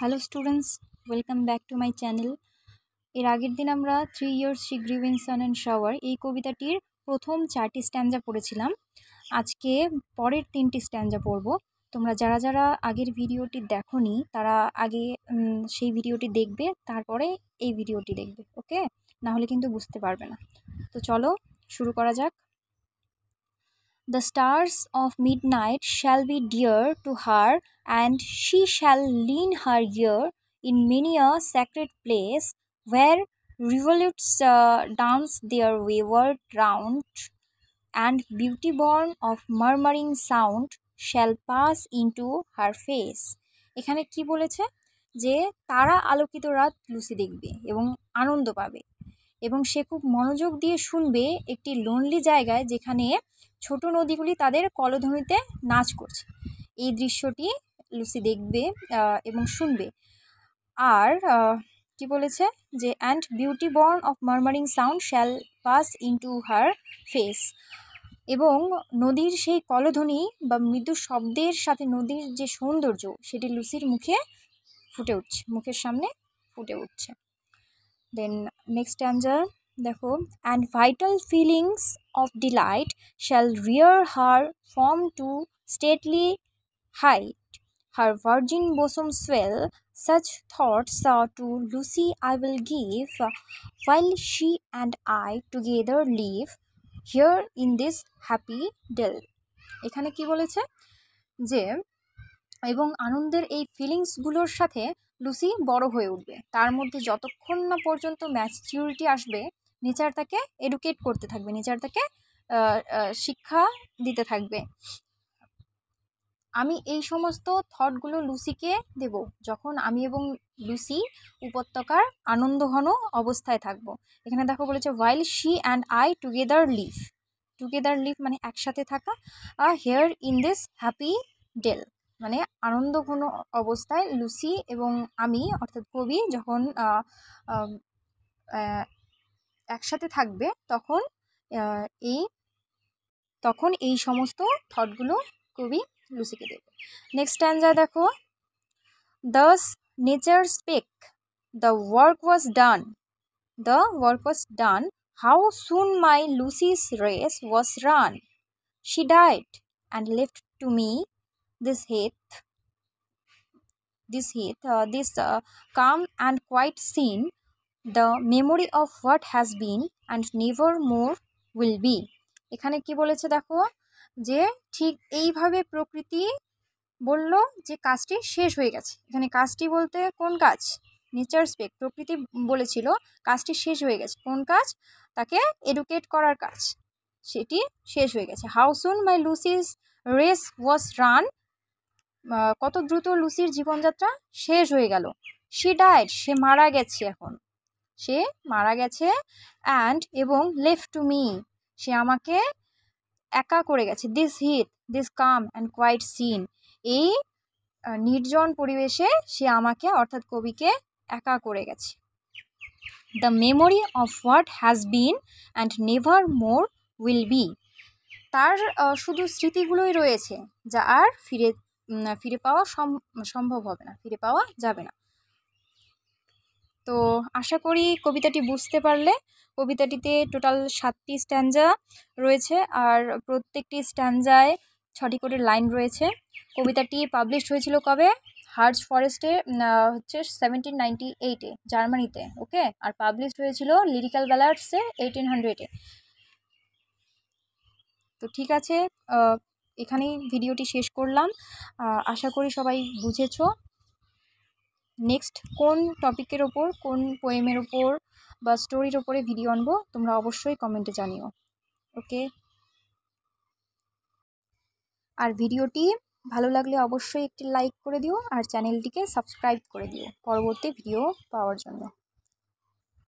Hello students, welcome back to my channel. এর আগের দিন আমরা 3 years she grew in sun and shower এই কবিতাটির প্রথম 4টি স্ট্যাঞ্জা পড়েছিলাম। আজকে পরের 3টি স্ট্যাঞ্জা পড়ব। তোমরা যারা যারা আগের ভিডিওটি দেখোনি তারা আগে সেই ভিডিওটি দেখবে, তারপরে এই ভিডিওটি দেখবে, ওকে? না হলে কিন্তু বুঝতে পারবে না। তো চলো শুরু করা যাক। The stars of midnight shall be dear to her, and she shall lean her ear in many a sacred place where rivulets dance their wayward round, and beauty born of murmuring sound shall pass into her face. এখানে কি বলেছে? যে তারা আলোকিত রাত Lucy দেখবে এবং আনন্দ পাবে, এবং সে খুব মনোযোগ দিয়ে শুনবে একটি লোনলি জায়গায় যেখানে ছোট নদীগুলি তাদের কলধ্বনিতে নাচ করছে। এই দৃশ্যটি লুসি দেখবে এবং শুনবে। আর কি বলেছে যে and beauty born of murmuring sound shall pass into her face, এবং নদীর সেই কলধ্বনি বা মৃদু শব্দের সাথে নদীর যে সৌন্দর্য সেটি লুসির মুখে ফুটে উঠছে, মুখের সামনে ফুটে উঠছে। দেন নেক্সট অ্যাঞ্জার দেখো, and vital feelings of delight shall rear her form to stately height, her virgin bosom swell, such thoughts to Lucy I will give, while she and I together live here in this happy dell. এখানে কি বলেছে যে এবং আনন্দের এই ফিলিংসগুলোর সাথে Lucy বড় হয়ে উঠবে, তার মধ্যে যতক্ষণ না পর্যন্ত ম্যাচিউরিটি আসবে নেচার তাকে এডুকেট করতে থাকবে, নেচার তাকে শিক্ষা দিতে থাকবে। আমি এই সমস্ত থটগুলো লুসিকে দেব যখন আমি এবং লুসি উপত্যকার আনন্দঘন অবস্থায় থাকবো। এখানে দেখো বলেছে while she and I together live, together live মানে একসাথে থাকা, here in this happy dell মানে আনন্দঘন অবস্থায় লুসি এবং আমি অর্থাৎ কবি যখন একসাথে থাকবে তখন এই সমস্ত থটগুলো কবি লুসিকে দেবে। নেক্সট স্ট্যাঞ্জা দেখো, thus nature spake, the work was done, how soon my Lucy's race was run, she died and left to me this calm and quiet scene, the memory of what has been and never more will be. এখানে কি বলেছে দেখো, যে ঠিক এইভাবে প্রকৃতি বলল যে কাজটি শেষ হয়ে গেছে। এখানে কাজটি বলতে কোন কাজ? নেচার স্পেক, প্রকৃতি বলেছিল কাজটি শেষ হয়ে গেছে। কোন কাজ? তাকে এডুকেট করার কাজ, সেটি শেষ হয়ে গেছে। How soon my লুসিস race was run, কত দ্রুত লুসির জীবনযাত্রা শেষ হয়ে গেল। শি ডাইড, সে মারা গেছে, এখন সে মারা গেছে। অ্যান্ড এবং লেফট টু মি, সে আমাকে একা করে গেছে। This calm and quiet scene, এই নির্জন পরিবেশে সে আমাকে অর্থাৎ কবিকে একা করে গেছে। The memory of what has been and never more will be, তার শুধু স্মৃতিগুলোই রয়েছে যা আর ফিরে পাওয়া সম্ভব হবে না, ফিরে পাওয়া যাবে না। তো আশা করি কবিতাটি বুঝতে পারলে। কবিতাটিতে টোটাল 7টি স্ট্যাঞ্জা রয়েছে, আর প্রত্যেকটি স্ট্যাঞ্জায় 6টি করে লাইন রয়েছে। কবিতাটি পাবলিশ হয়েছিল কবে? হার্জ ফরেস্টে, হচ্ছে 1798-এ জার্মানিতে, ওকে? আর পাবলিশ হয়েছিল লিরিক্যাল ব্যালাডসে 1800-এ। তো ঠিক আছে, এখানেই ভিডিওটি শেষ করলাম। আশা করি সবাই বুঝেছো। নেক্সট কোন টপিকের ওপর, কোন পোয়েমের ওপর বা স্টোরির ওপরে ভিডিও আনবো তোমরা অবশ্যই কমেন্টে জানিও, ওকে? আর ভিডিওটি ভালো লাগলে অবশ্যই একটি লাইক করে দিও, আর চ্যানেলটিকে সাবস্ক্রাইব করে দিও পরবর্তী ভিডিও পাওয়ার জন্য।